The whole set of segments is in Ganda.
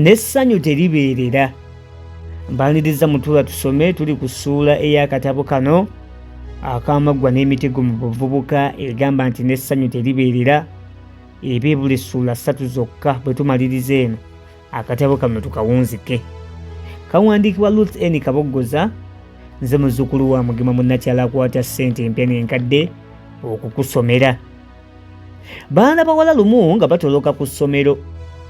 n'essanyu teribeerera. Mbaniriza mutuula tusome, tuli ku ssuula ey'akatabo kano ak'amaggwa n'emitego mu buvubuka egamba nti n'essanyu teribeerera. Eba ebula essuula 3 zokka. Bwe tumaliriza eno akatabo kano tukawunzike. Kawandiikibwa Ruth N. Kaboggoza. Nze muzzukulu wa Mugema munnakyala akwata ssente empya n'enkadde okukusomera. Baana bawala lumu nga batoloka ku ssomero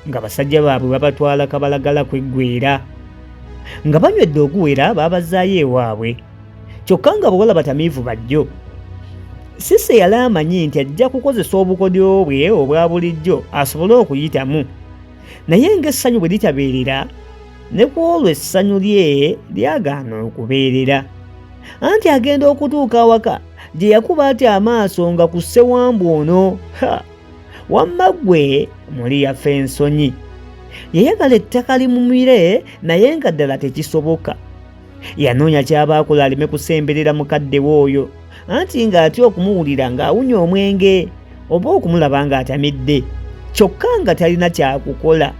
nga basajja baabwe babatwala kabalagala kweggweera. Nga banywedde okuwera baabazaayo ewaabwe. Kyokka nga bawala batamiivu bajjo. Sise yali amanyi nti ajja kukozesa obukodyo bwe obwa bulijjo asobole okuyitamu. Naye ng'essanyu bwe litabeerera, ne ku olwo essanyu lye lyagaana okubeerera. Anti agenda okutuuka awaka gye yakuba ati amaaso nga ku Ssewambwa ono. Wamma ggwe muli yafa ensonyi. Yayagala ettaka limumire naye nga ddala tekisoboka. Yanoonya ky'abaakola aleme kusemberera mukadde we oyo, anti ng'atya okumuwulira ng'awunya omwenge oba okumulaba ng'atamidde, kyokka nga talina kyakukola.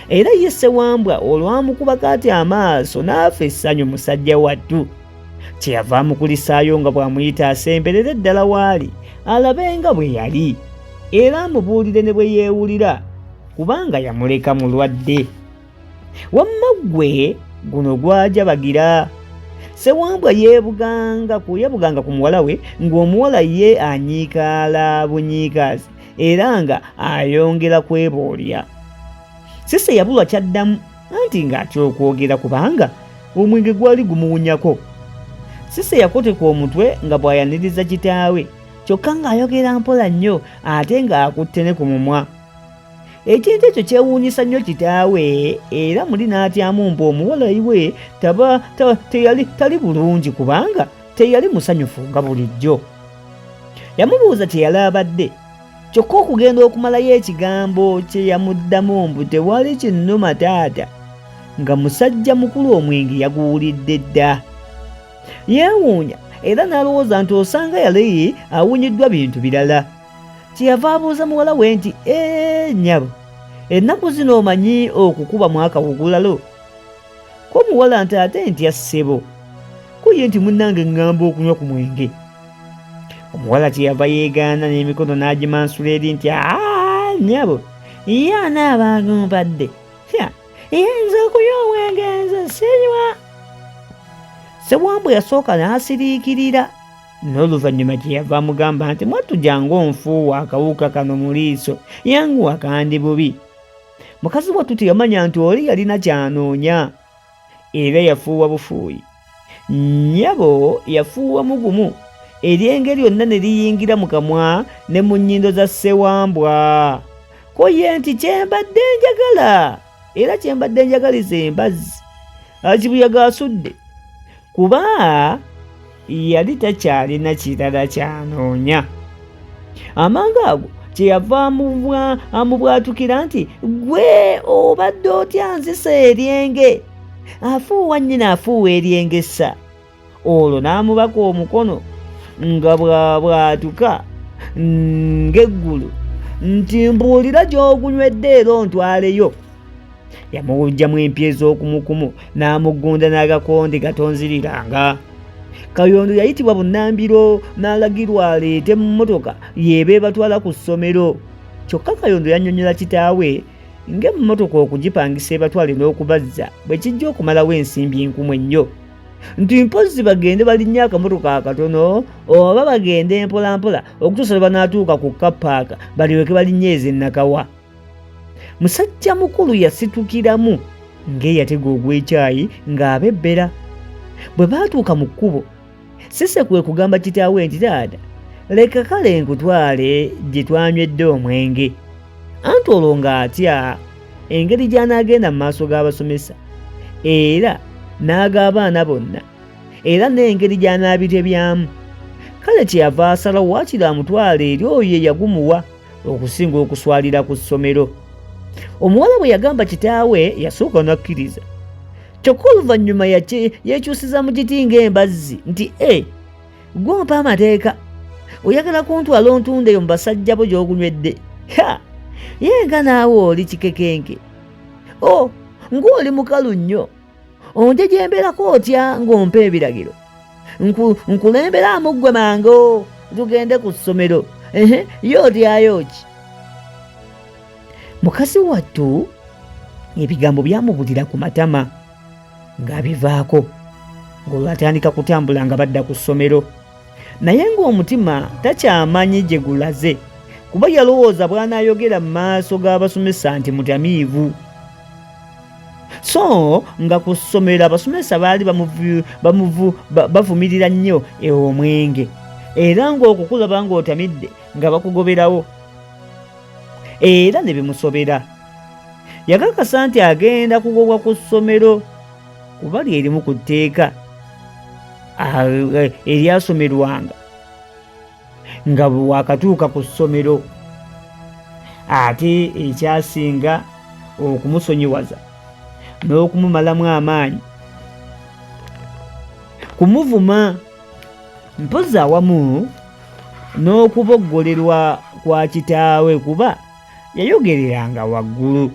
Era ye Ssewambwa olwamukubako ati amaaso n'afa essanyu musajja wattu. Kyeyava amukulisaayo nga bw'amuyita asemberere ddala waali alabe nga bwe yali, era amubuulire ne bwe yeewulira kubanga yamuleka mulwadde. Wamma ggwe guno gwajabagira. Ssewambwa yeebuganga ku muwala we ng'omuwala ye anyiikaala bunyiikaazi era nga ayongera kweboolya. Sise yabulwa kyaddamu anti ng'atya okwogera kubanga omwenge gwali gumuwunyako. Sise yakoteka omutwe nga bw'ayaniriza kitaawe, kyokka ng'ayogera mpola nnyo ate ng'akutte ne ku mumwa. Ekintu ekyo kyewuunyisa nnyo kitaawe era muli n'atyamu mbu omuwala iwe tali bulungi kubanga teyali musanyufu nga bulijjo. Yamubuuza kye yali abadde, kyokka okugenda okumalayo ekigambo kye yamuddamu mbu tewali kinnuma taata, nga musajja mukulu omwenge yaguwulidde dda. Yeewuunya era n'alowooza nti osanga yali awunyiddwa bintu birala. Kyeyava abuuza muwala we nti, nnyabo, ennaku zino omanyi okukuba mwaka wugulalo? Ko muwala nti ate ntya ssebo, ko ye nti munnange ŋŋamba okunywa ku mwenge. Omuwala kyeyava yeegaana n'emikono n'agimansula eri nti, nnyabo, ye anaabanga mpadde, yinza okunywa omwenge nze sinywa. Ssewambwa yasooka n'asiriikirira. N'oluvannyuma kyeyava amugamba nti mwattu jangu onfuuwa akawuka kano mu liiso, yanguwa kandi bubi. Mukazi wattu teyamanya nti oli yalina kyanoonya era yafuuwa bufuuyi. Nnyabo yafuuwa mugumu, eryenge lyonna ne liyingira mu kamwa ne mu nnyindo za Ssewambwa. Ko ye nti kyembadde njagala era kyembadde njagaliza embazzi akibuyaga asudde, kuba yali takyalina kirala kyanoonya. Amangu ago kyeyava amubwatukira nti, gwe obadde otya nzisa eryenge? Afuuwa nnyina afuuwa eryenge ssa. Olwo n'amubaka omukono nga bw'abwatuka ng'eggulu nti mbuulira gy'ogunywedde era ontwaleyo. Yamuwujjamu empya ez'okumukumu n'amuggunda n'agakonde gatonziriranga. Kayondo yayitibwa Bunnambiro n'alagirwa aleete emmotoka yeebe batwala ku ssomero. Kyokka Kayondo yannyonnyola kitaawe ng'emmotoka okugipangisa ebatwale n'okubazza bwe kijja okumalawo ensimbi enkumu ennyo, nti mpozzi bagende balinnya akamotoka akatono oba bagende empolampola okutuusa lwe banaatuuka ku kapaaka balyoke balinnya ez'ennakawa. Musajja mukulu yasitukiramu ng'eyatega ogw'ekyayi ng'abebbera. Bwe baatuuka mu kkubo, Sise kwe kugamba kitaawe nti, taata, leka kale nkutwale gye twanywedde omwenge. Anti olwo ng'atya engeri gy'anaagenda mu maaso g'abasomesa era n'ag'abaana bonna, era n'engeri gy'anaabitebyamu. Kale kyeyava asalawo waakiri amutwale eri oyo ye yagumuwa okusinga okuswalira ku ssomero. Omuwala bwe yagamba kitaawe yasooka n'akkiriza. Kyokka oluvannyuma yeekyusiza mu kiti ng'embazzi nti, gw'ompa amateeka, oyagala kuntwala ontundeyo mu basajja bo gy'ogunywedde. Ye nga naawe oli kikekenke. "Oh, ng'oli mukalu nnyo, onjejemberako otya ng'ompa ebiragiro? Nkulemberamu ggwe mango tugende ku ssomero, ye otyayo ki?" Mukazi wattu ebigambo byamubulira ku matama ng'abivaako, ng'olwo atandika kutambula nga badda ku ssomero. Naye ng'omutima takyamanyi gye gulaze, kuba yalowooza bw'anaayogera mu maaso g'abasomesa nti mutamiivu. So nga ku ssomero abasomesa baali bavumirira nnyo omwenge, era ng'okukulaba ng'otamidde nga bakugoberawo, era ne bimusobera. Yakakasa nti agenda kugobwa ku ssomero kuba lyerimu ku tteeka eryasomerwanga nga wakatuuka ku ssomero. Ate ekyasinga okumusonyiwaza n'okumumalamu amaanyi, kumuvuma, mpozi awamu n'okuboggolerwa kwa kitaawe kuba yayogereranga waggulu.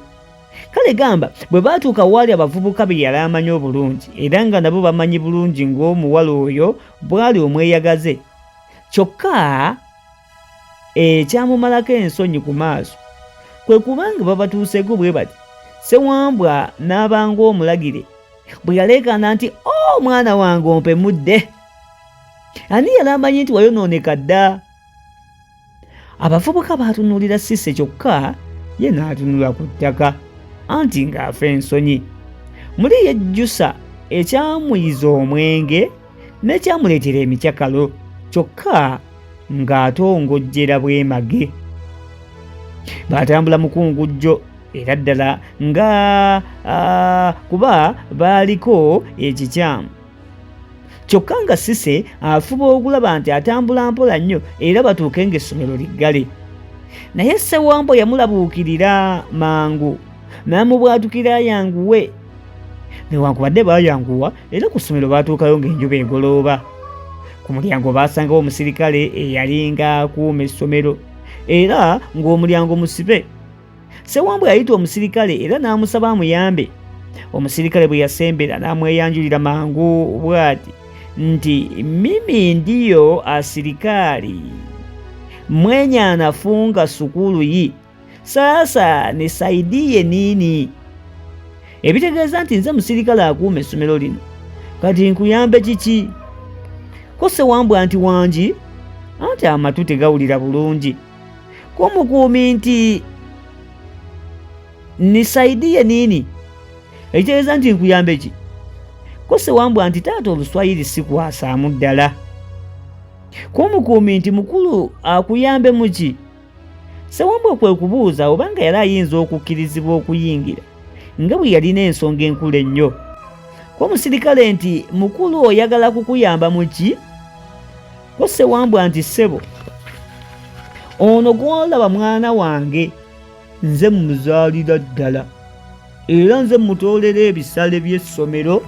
Kale gamba bwe baatuuka waali abavubuka be yali amanyi obulungi, era nga nabo bamanyi bulungi ng'omuwala oyo bwali omweyagaze, kyokka ekyamumalako ensonyi ku maaso kwe kubanga babatuuseeko bwe bati, Ssewambwa n'abanga omulagire bwe yaleekaana nti, "Oh, mwana wange ompe mudde." Ani yali amanyi nti wayonooneka dda? Abavubuka baatunuulira Cissy kyokka ye n'atunula ku ttaka anti ng'afa ensonyi. Muli yejjusa ekyamuyiza omwenge n'ekyamuleetera emikyakalo, kyokka ng'atongojjera bwemage. Baatambula mukungujjo era ddala nga kuba baaliko ekikyamu, kyokka nga Cissy afuba okulaba nti atambula mpola nnyo era batuuke ng'essomero liggale. Naye Ssewambwa yamulabuukirira mangu n'amubwatukira ayanguwe. Newankubadde baayanguwa era ku ssomero baatuukayo ng'enjuba egolooba. Ku mulyango baasangawo omusirikale eyalinga akuuma essomero era ng'omulyango musibe. Ssewambwa yayita omusirikale era n'amusaba amuyambe. Omusirikale bwe yasembera n'amweyanjulira mangu bw'ati nti, "Mimi ndiyo asirikali, mwenye anafunga sukulu hii, sasa nisaidie nini?" Ebitegeeza nti nze musirikale akuuma essomero lino, kati nkuyambe kiki? Ko Ssewambwa nti, "Wangi, anti amatu tegawulira bulungi." Ko mukuumi nti, "Nisaidie nini?" Ekitegeeza nti nkuyambe ki? Ko Ssewambwa nti, "Taata, Oluswayiri si kwasaamu ddala." Ko mukuumi nti, "Mukulu akuyambe mu ki?" Ssewambwa kwe kubuuza obanga yali ayinza okukkirizibwa okuyingira nga bwe yalina ensonga enkulu ennyo. Ko omusirikale nti, "Mukulu oyagala kukuyamba mu ki?" Ko Ssewambwa nti, "Ssebo, ono gw'olaba mwana wange, nze muzaalira ddala era nze mutoolera ebisale by'essomero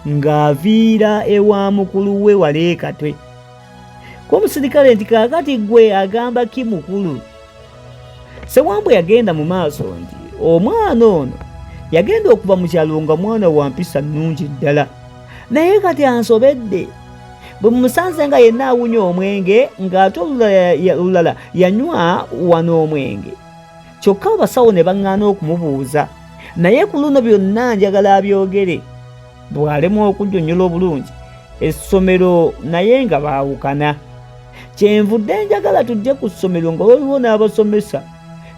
ng'aviira ewa mukulu we Waleekatwe." Ko omusirikale nti, "Kaakati ggwe agamba ki mukulu?" Ssewambwa yagenda mu maaso nti, "Omwana ono yagenda okuva mu kyalo nga mwana wa mpisa nnungi ddala, naye kati ansobedde. Bwe mumusanze nga yenna awunya omwenge ng'ate olulala yanywa wano omwenge." Kyokka abasawo ne baŋŋaana okumubuuza, naye ku luno byonna njagala abyogere. Bw'alemwa okujjonyola obulungi essomero naye nga baawukana. Kyenvudde njagala tujje ku ssomero nga waliwo n'abasomesa,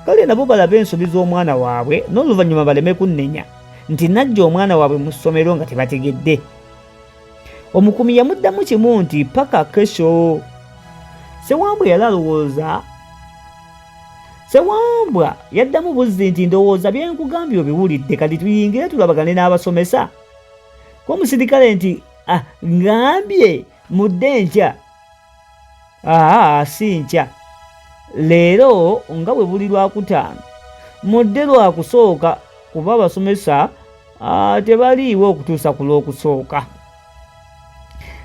kale nabo balabe ensobi z'omwana waabwe n'oluvannyuma baleme kunnenya nti najja omwana waabwe mu ssomero nga tebategedde. Omukuumi yamuddamu kimu nti, "Paka kesho." Ssewambwa yali alowooza. Ssewambwa yaddamu buzzi nti, "Ndowooza bye nkugambye obiwulidde, kati tuyingire tulabagane n'abasomesa." Ko omusirikale nti, "Ngambye mudde enkya." Si nkya, leero nga bwe buli Lwakutaano, mudde Lwakusooka kuba abasomesa tebaliiwo okutuusa ku Lwokusooka.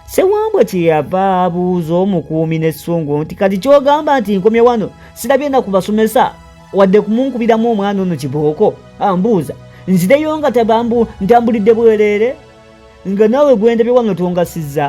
Ssewambwa kyeyava abuuza omukuumi n'essungu nti, "Kati ky'ogamba nti nkomye wano sirabye na ku basomesa wadde kumunkubiramu omwana ono kibooko? Mbuuza, nzireyo nga ntambulidde bwereere nga naawe gwendabye wano tongasizza